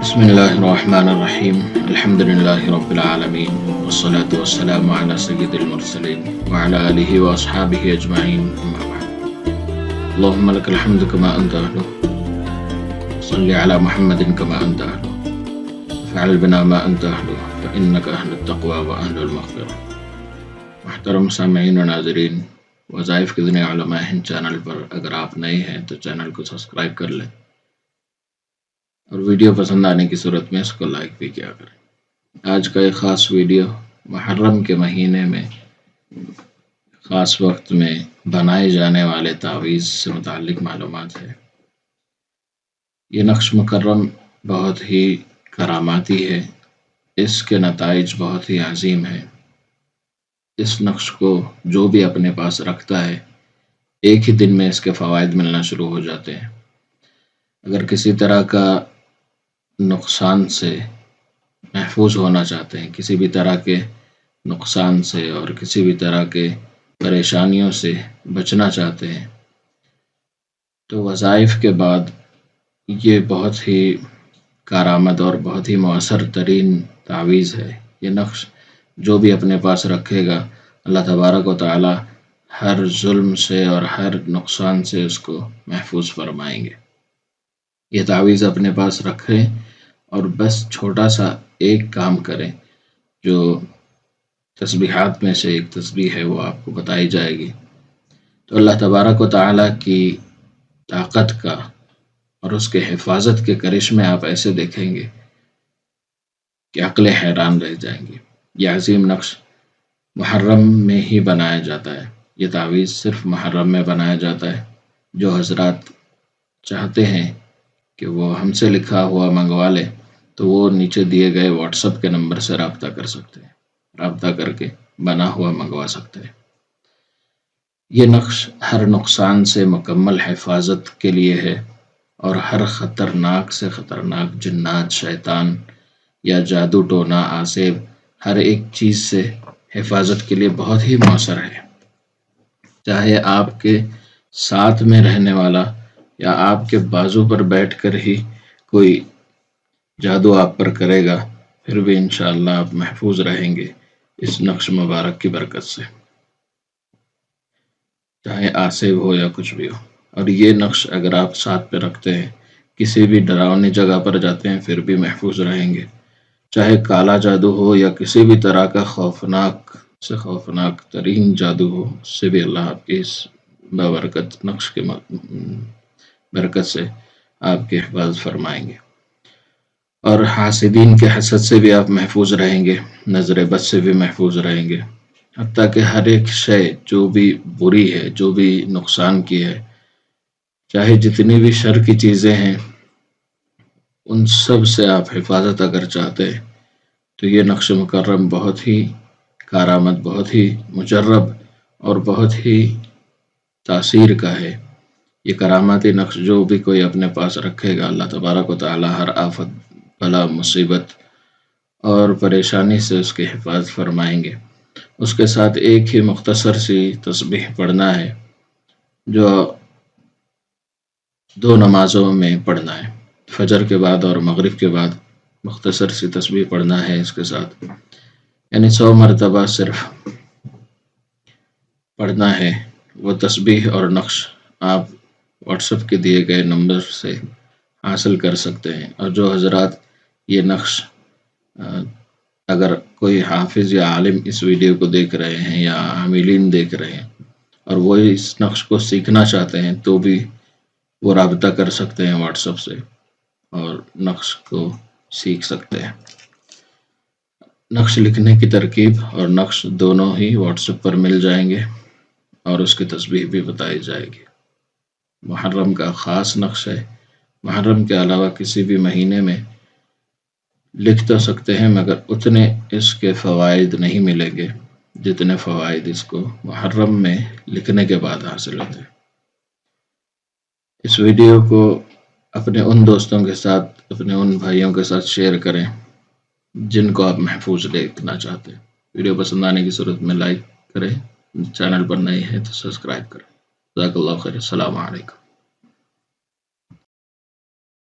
بسم الله الرحمن الرحيم الحمد لله رب العالمين والصلاة والسلام على سيد المرسلين وعلى آله وأصحابه أجمعين أما بعد اللهم لك الحمد كما أنت أهله صل على محمد كما أنت أهله فعل بنا ما أنت أهله فإنك أهل التقوى وأهل المغفرة. محترم سامعین و ناظرین، وظائف کے ذریعے علماء ہند چینل پر اگر آپ نئے ہیں تو چینل کو سبسکرائب کر لیں اور ویڈیو پسند آنے کی صورت میں اس کو لائک بھی کیا کریں۔ آج کا ایک خاص ویڈیو محرم کے مہینے میں خاص وقت میں بنائے جانے والے تعویذ سے متعلق معلومات ہے۔ یہ نقش مکرم بہت ہی کراماتی ہے، اس کے نتائج بہت ہی عظیم ہیں۔ اس نقش کو جو بھی اپنے پاس رکھتا ہے ایک ہی دن میں اس کے فوائد ملنا شروع ہو جاتے ہیں۔ اگر کسی طرح کا نقصان سے محفوظ ہونا چاہتے ہیں، کسی بھی طرح کے نقصان سے اور کسی بھی طرح کے پریشانیوں سے بچنا چاہتے ہیں تو وظائف کے بعد یہ بہت ہی کارآمد اور بہت ہی مؤثر ترین تعویذ ہے۔ یہ نقش جو بھی اپنے پاس رکھے گا اللہ تبارک و تعالی ہر ظلم سے اور ہر نقصان سے اس کو محفوظ فرمائیں گے۔ یہ تعویذ اپنے پاس رکھیں اور بس چھوٹا سا ایک کام کریں، جو تسبیحات میں سے ایک تسبیح ہے وہ آپ کو بتائی جائے گی، تو اللہ تبارک و تعالی کی طاقت کا اور اس کے حفاظت کے کرشمے آپ ایسے دیکھیں گے کہ عقلیں حیران رہ جائیں گی۔ یہ عظیم نقش محرم میں ہی بنایا جاتا ہے۔ یہ تعویذ صرف محرم میں بنایا جاتا ہے۔ جو حضرات چاہتے ہیں کہ وہ ہم سے لکھا ہوا منگوا لے تو وہ نیچے دیے گئے واٹس ایپ کے نمبر سے رابطہ کر سکتے ہیں، رابطہ کر کے بنا ہوا منگوا سکتے ہیں۔ یہ نقش ہر نقصان سے مکمل حفاظت کے لیے ہے اور ہر خطرناک سے خطرناک جنات، شیطان یا جادو ٹونا، آسیب، ہر ایک چیز سے حفاظت کے لیے بہت ہی مؤثر ہے۔ چاہے آپ کے ساتھ میں رہنے والا یا آپ کے بازو پر بیٹھ کر ہی کوئی جادو آپ پر کرے گا، پھر بھی انشاءاللہ آپ محفوظ رہیں گے اس نقش مبارک کی برکت سے، چاہے آسیب ہو یا کچھ بھی ہو۔ اور یہ نقش اگر آپ ساتھ پہ رکھتے ہیں، کسی بھی ڈراؤنی جگہ پر جاتے ہیں پھر بھی محفوظ رہیں گے، چاہے کالا جادو ہو یا کسی بھی طرح کا خوفناک سے خوفناک ترین جادو ہو، اس سے بھی اللہ آپ کی اس بابرکت نقش کے برکت سے آپ کی حفاظت فرمائیں گے۔ اور حاسدین کے حسد سے بھی آپ محفوظ رہیں گے، نظر بد سے بھی محفوظ رہیں گے، حتیٰ کہ ہر ایک شے جو بھی بری ہے، جو بھی نقصان کی ہے، چاہے جتنی بھی شر کی چیزیں ہیں، ان سب سے آپ حفاظت اگر چاہتے ہیں تو یہ نقش مکرم بہت ہی کارآمد، بہت ہی مجرب اور بہت ہی تاثیر کا ہے۔ یہ کراماتی نقش جو بھی کوئی اپنے پاس رکھے گا اللہ تبارک و تعالی ہر آفت، بلا، مصیبت اور پریشانی سے اس کی حفاظت فرمائیں گے۔ اس کے ساتھ ایک ہی مختصر سی تسبیح پڑھنا ہے جو 2 نمازوں میں پڑھنا ہے، فجر کے بعد اور مغرب کے بعد مختصر سی تسبیح پڑھنا ہے۔ اس کے ساتھ یعنی 100 مرتبہ صرف پڑھنا ہے۔ وہ تسبیح اور نقش آپ واٹس ایپ کے دیے گئے نمبر سے حاصل کر سکتے ہیں۔ اور جو حضرات یہ نقش اگر کوئی حافظ یا عالم اس ویڈیو کو دیکھ رہے ہیں یا عاملین دیکھ رہے ہیں اور وہ اس نقش کو سیکھنا چاہتے ہیں تو بھی وہ رابطہ کر سکتے ہیں واٹس ایپ سے اور نقش کو سیکھ سکتے ہیں۔ نقش لکھنے کی ترکیب اور نقش دونوں ہی واٹس ایپ پر مل جائیں گے اور اس کی تسبیح بھی بتائی جائے گی۔ محرم کا خاص نقش ہے۔ محرم کے علاوہ کسی بھی مہینے میں لکھ تو سکتے ہیں مگر اتنے اس کے فوائد نہیں ملیں گے جتنے فوائد اس کو محرم میں لکھنے کے بعد حاصل ہوتے ہیں۔ اس ویڈیو کو اپنے ان دوستوں کے ساتھ، اپنے ان بھائیوں کے ساتھ شیئر کریں جن کو آپ محفوظ دیکھنا چاہتے ہیں۔ ویڈیو پسند آنے کی صورت میں لائک کریں، چینل پر نئے ہیں تو سبسکرائب کریں۔ جزاک اللہ خیر، السلام علیکم۔